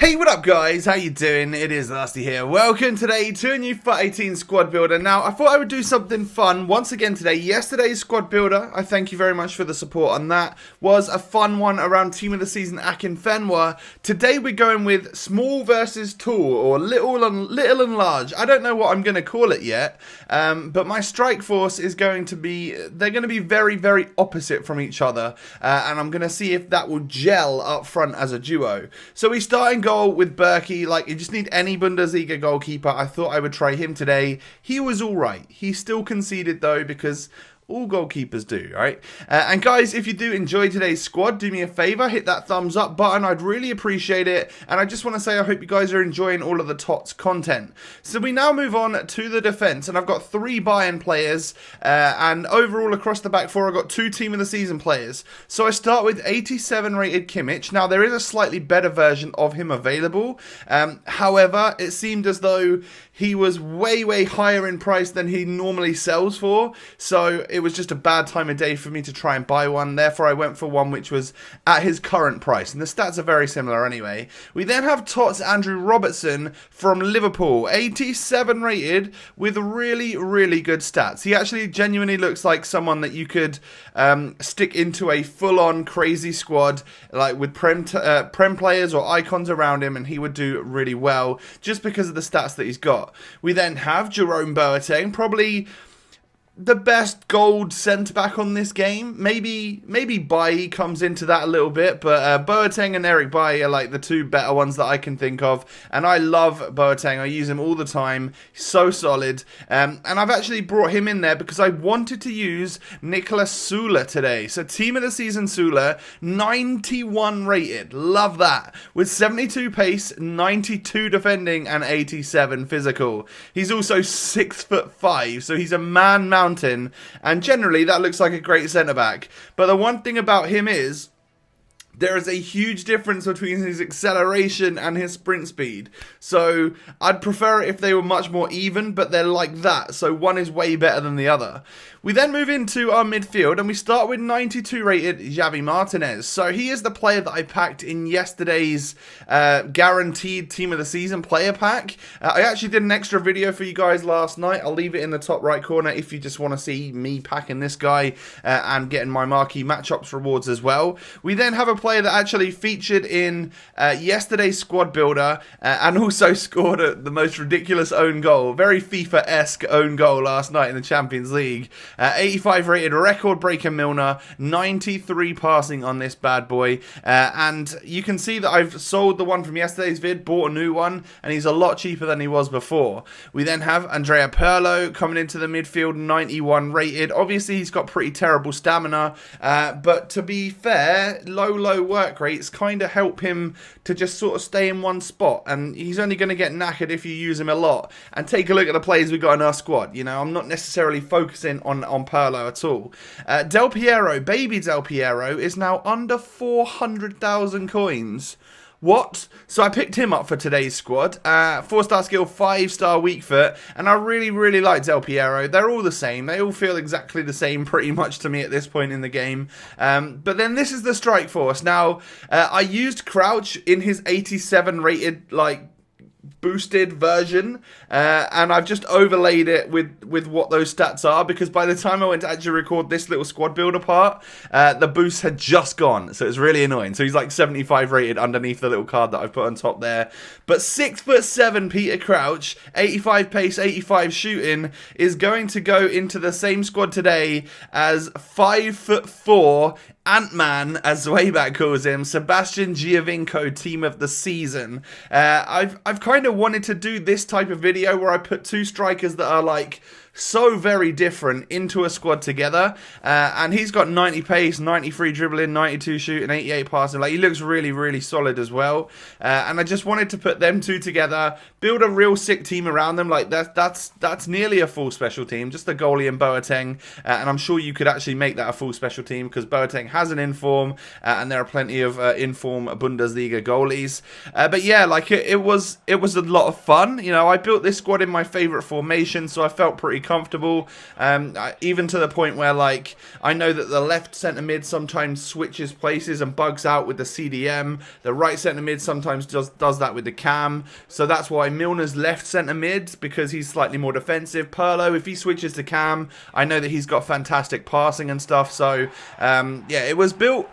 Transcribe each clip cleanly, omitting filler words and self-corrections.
Hey, what up guys? How you doing? It is Lusty here. Welcome today to a new FUT18 squad builder. Now, I thought I would do something fun once again today. Yesterday's squad builder, I thank you very much for the support on that, was a fun one around Team of the Season Akinfenwa. Today we're going with small versus tall, or little and large. I don't know what I'm going to call it yet, but my strike force is going to be, they're going to be very, very opposite from each other, and I'm going to see if that will gel up front as a duo. So we start in goal with Berkey. Like, you just need any Bundesliga goalkeeper. I thought I would try him today. He was alright. He still conceded though, because all goalkeepers do, right? And guys, if you do enjoy today's squad, do me a favor, hit that thumbs up button. I'd really appreciate it. And I just want to say I hope you guys are enjoying all of the Tots content. So we now move on to the defense, and I've got 3 Bayern players, and overall across the back 4 I've got 2 Team of the Season players. So I start with 87 rated Kimmich. Now there is a slightly better version of him available. However, it seemed as though he was way higher in price than he normally sells for. So it was just a bad time of day for me to try and buy one. Therefore, I went for one which was at his current price. And the stats are very similar anyway. We then have Tots Robertson from Liverpool. 87 rated with really good stats. He actually genuinely looks like someone that you could stick into a full-on crazy squad, like with Prem players or icons around him, and he would do really well just because of the stats that he's got. We then have Jerome Boateng, probably the best gold centre-back on this game. Maybe Bailly comes into that a little bit, but Boateng and Eric Bailly are like the 2 better ones that I can think of, and I love Boateng. I use him all the time. He's so solid, and I've actually brought him in there because I wanted to use Niklas Süle today. So Team of the Season Süle, 91 rated. Love that. With 72 pace, 92 defending, and 87 physical. He's also 6'5", so he's a man-mountain, and generally that looks like a great centre-back. But the one thing about him is there is a huge difference between his acceleration and his sprint speed. So I'd prefer it if they were much more even, but they're like that. So one is way better than the other. We then move into our midfield, and we start with 92 rated Javi Martinez. So he is the player that I packed in yesterday's guaranteed Team of the Season player pack. I actually did an extra video for you guys last night. I'll leave it in the top right corner if you just want to see me packing this guy and getting my marquee matchups rewards as well. We then have a player that actually featured in yesterday's squad builder and also scored the most ridiculous own goal, very FIFA-esque own goal last night in the Champions League. 85 rated record breaker Milner, 93 passing on this bad boy, and you can see that I've sold the one from yesterday's vid, bought a new one, and he's a lot cheaper than he was before. We then have Andrea Pirlo coming into the midfield, 91 rated. Obviously he's got pretty terrible stamina, but to be fair, low work rates kind of help him to just sort of stay in one spot, and he's only going to get knackered if you use him a lot. And take a look at the players we've got in our squad. You know, I'm not necessarily focusing on Pirlo at all. Del Piero, baby Del Piero, is now under 400,000 coins. What? So I picked him up for today's squad. 4-star skill, 5-star weak foot, and I really like Del Piero. They're all the same. They all feel exactly the same pretty much to me at this point in the game. But then this is the strike force. Now, I used Crouch in his 87 rated, like, boosted version, and I've just overlaid it with what those stats are, because by the time I went to actually record this little squad builder part, the boost had just gone, so it's really annoying. So he's like 75 rated underneath the little card that I've put on top there. But 6'7" Peter Crouch, 85 pace, 85 shooting, is going to go into the same squad today as 5'4" Ant-Man, as Zwayback calls him, Sebastian Giovinco, Team of the Season. I've kind of wanted to do this type of video where I put 2 strikers that are like so very different into a squad together, and he's got 90 pace, 93 dribbling, 92 shooting, 88 passing. Like, he looks really solid as well, and I just wanted to put them 2 together, build a real sick team around them. Like, that's nearly a full special team, just a goalie and Boateng, and I'm sure you could actually make that a full special team because Boateng has an inform, and there are plenty of inform Bundesliga goalies. But yeah, like it was a lot of fun. You know, I built this squad in my favorite formation, so I felt pretty comfortable, even to the point where, like, I know that the left centre mid sometimes switches places and bugs out with the CDM. The right centre mid sometimes does that with the cam. So that's why Milner's left centre mid, because he's slightly more defensive. Pirlo, if he switches to cam, I know that he's got fantastic passing and stuff. So yeah, it was built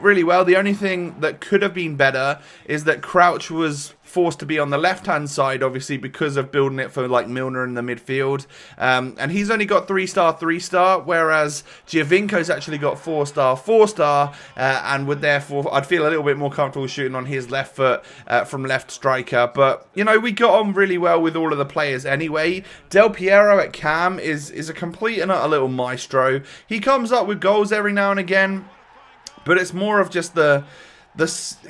really well. The only thing that could have been better is that Crouch was forced to be on the left-hand side, obviously, because of building it for, like, Milner in the midfield. And he's only got 3-star, 3-star, whereas Giovinco's actually got 4-star, 4-star, and would therefore, I'd feel a little bit more comfortable shooting on his left foot from left striker. But, you know, we got on really well with all of the players anyway. Del Piero at cam is a complete and utter little maestro. He comes up with goals every now and again, but it's more of just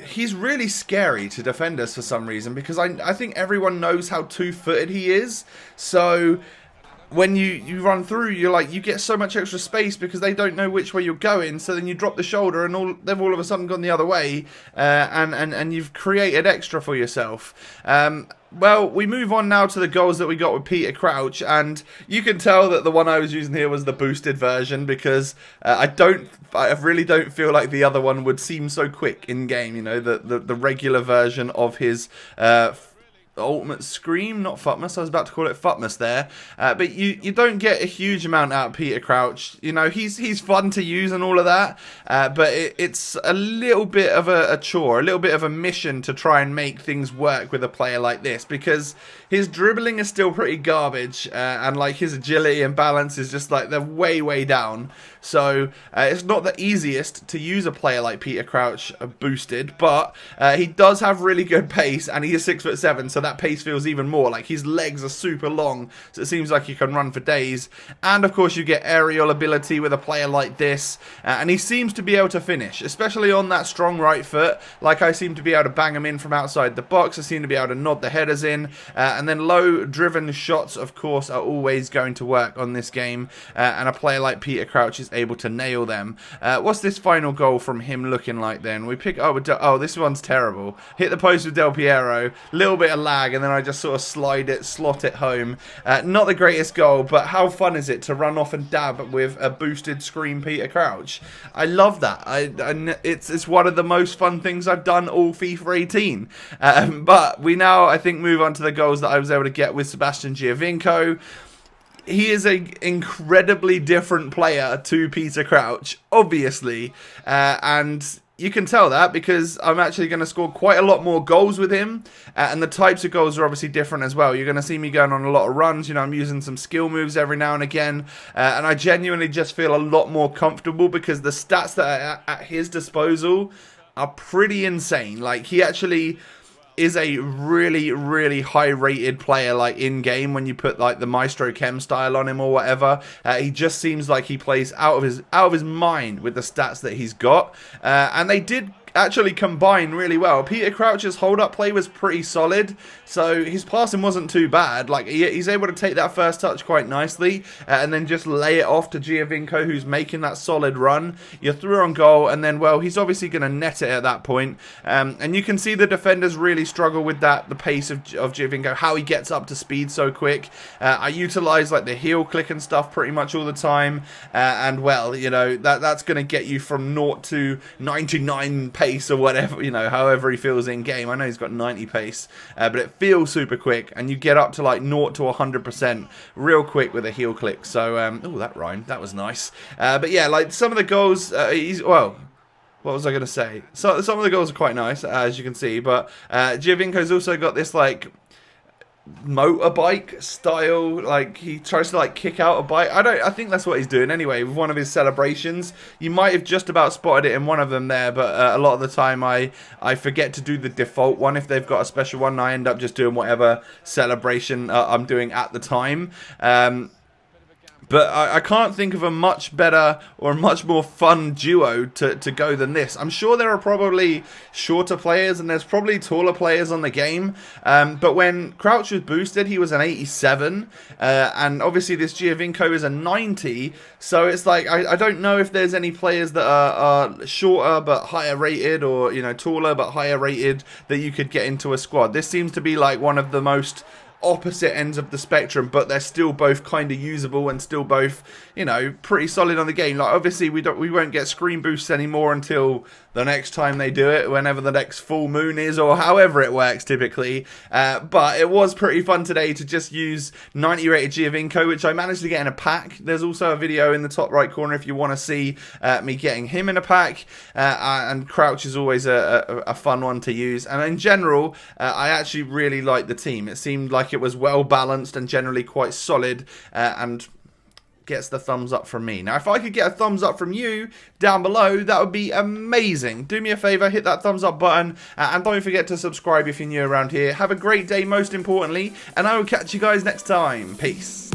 he's really scary to defenders for some reason, because I think everyone knows how two-footed he is. So when you run through, you get so much extra space because they don't know which way you're going. So then you drop the shoulder and they've all of a sudden gone the other way, and you've created extra for yourself. Well, we move on now to the goals that we got with Peter Crouch, and you can tell that the one I was using here was the boosted version, because I really don't feel like the other one would seem so quick in game. You know, the regular version of his Ultimate Scream, not FUTWIZ, I was about to call it FUTWIZ there, but you don't get a huge amount out of Peter Crouch. You know, he's fun to use and all of that, but it's a little bit of a chore, a little bit of a mission to try and make things work with a player like this, because his dribbling is still pretty garbage, and like his agility and balance is just like they're way down. So it's not the easiest to use a player like Peter Crouch boosted, but he does have really good pace, and he is 6'7", so that pace feels even more. Like, his legs are super long, so it seems like he can run for days. And of course you get aerial ability with a player like this, and he seems to be able to finish, especially on that strong right foot. Like, I seem to be able to bang him in from outside the box. I seem to be able to nod the headers in, and then low driven shots, of course, are always going to work on this game, and a player like Peter Crouch is able to nail them. What's this final goal from him looking like then? We pick up with this one's terrible. Hit the post with Del Piero, little bit of lag, and then I just sort of slot it home. Not the greatest goal, but how fun is it to run off and dab with a boosted Scream Peter Crouch? I love that. It's one of the most fun things I've done all FIFA 18. But we now, I think, move on to the goals that I was able to get with Sebastian Giovinco. He is an incredibly different player to Peter Crouch, obviously, and you can tell that because I'm actually going to score quite a lot more goals with him, and the types of goals are obviously different as well. You're going to see me going on a lot of runs. You know, I'm using some skill moves every now and again, and I genuinely just feel a lot more comfortable because the stats that are at his disposal are pretty insane. Like, he actually is a really high rated player, like in game when you put like the Maestro Chem style on him or whatever. He just seems like he plays out of his mind with the stats that he's got, and they did actually combine really well. Peter Crouch's hold-up play was pretty solid, so his passing wasn't too bad. Like, he's able to take that first touch quite nicely, and then just lay it off to Giovinco, who's making that solid run. You're through on goal, and then, well, he's obviously going to net it at that point. And you can see the defenders really struggle with that, the pace of Giovinco, how he gets up to speed so quick. I utilize like the heel click and stuff pretty much all the time, and well, you know, that's going to get you from 0 to 99 pace or whatever, you know, however he feels in game. I know he's got 90 pace, but it feels super quick, and you get up to like 0 to 100% real quick with a heel click. So oh, that rhymed, that was nice. But yeah, like some of the goals, what was I going to say? So some of the goals are quite nice, as you can see, but Giovinco's also got this like motorbike style, like he tries to like kick out a bike. I think that's what he's doing anyway with one of his celebrations. You might have just about spotted it in one of them there, but a lot of the time I forget to do the default one. If they've got a special one, I end up just doing whatever celebration I'm doing at the time. But I can't think of a much better or a much more fun duo to go than this. I'm sure there are probably shorter players and there's probably taller players on the game. But when Crouch was boosted, he was an 87. And obviously this Giovinco is a 90. So it's like, I don't know if there's any players that are shorter but higher rated, or, you know, taller but higher rated that you could get into a squad. This seems to be like one of the most opposite ends of the spectrum, but they're still both kind of usable and still both, you know, pretty solid on the game. Like, obviously we won't get screen boosts anymore until the next time they do it, whenever the next full moon is, or however it works typically. But it was pretty fun today to just use 90 rated Giovinco, which I managed to get in a pack. There's also a video in the top right corner if you want to see me getting him in a pack. And Crouch is always a fun one to use. And in general, I actually really liked the team. It seemed like it was well balanced and generally quite solid, and gets the thumbs up from me. Now, if I could get a thumbs up from you down below, that would be amazing. Do me a favor, hit that thumbs up button, and don't forget to subscribe if you're new around here. Have a great day, most importantly, and I will catch you guys next time. Peace.